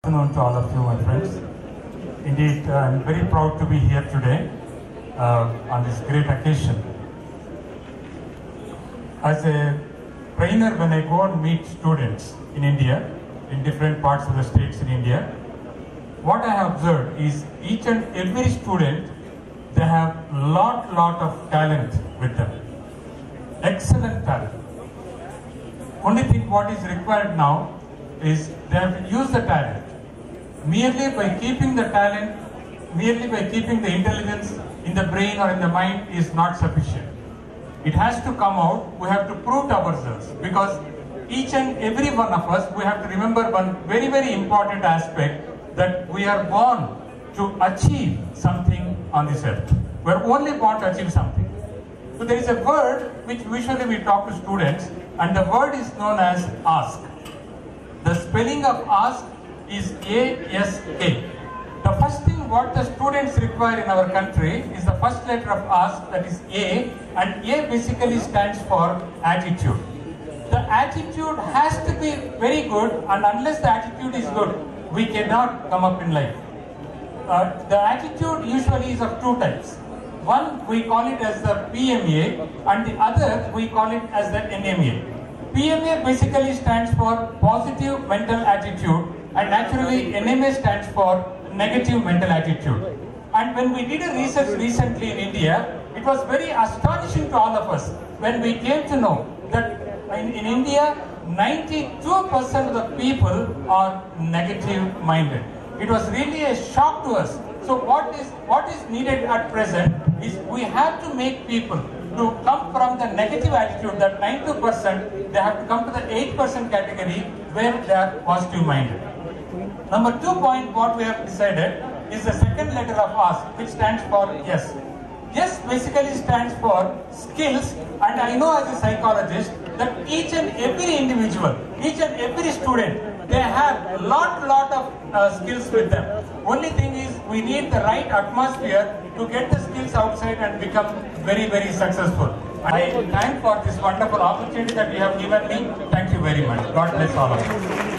Good afternoon to all of you, my friends. Indeed, I'm very proud to be here today on this great occasion. As a trainer, when I go and meet students in India, in different parts of the states in India, what I have observed is each and every student, they have lot of talent with them. Excellent talent. Only thing what is required now is they have to use the talent. Merely by keeping the talent, merely by keeping the intelligence in the brain or in the mind is not sufficient. It has to come out. We have to prove to ourselves, because each and every one of us, we have to remember one very important aspect, that we are born to achieve something on this earth. We are only born to achieve something. So there is a word which usually we talk to students, and the word is known as ask. The spelling of ask is A-S-K. The first thing what the students require in our country is the first letter of ask, that is A, and A basically stands for attitude. The attitude has to be very good, and unless the attitude is good, we cannot come up in life. The attitude usually is of two types. One, we call it as the PMA, and the other, we call it as the NMA. PMA basically stands for positive mental attitude, and naturally NMA stands for negative mental attitude. And when we did a research recently in India, it was very astonishing to all of us when we came to know that in India, 92% of the people are negative minded. It was really a shock to us. So what is needed at present is we have to make people to come from the negative attitude, that 92%, they have to come to the 8% category where they are positive minded. Number 2 point, what we have decided is the second letter of ask, which stands for yes. Yes basically stands for skills, and I know as a psychologist that each and every individual, each and every student, they have lot of skills with them. Only thing is we need the right atmosphere to get the skills outside and become very successful. I thank for this wonderful opportunity that you have given me. Thank you very much. God bless all of you.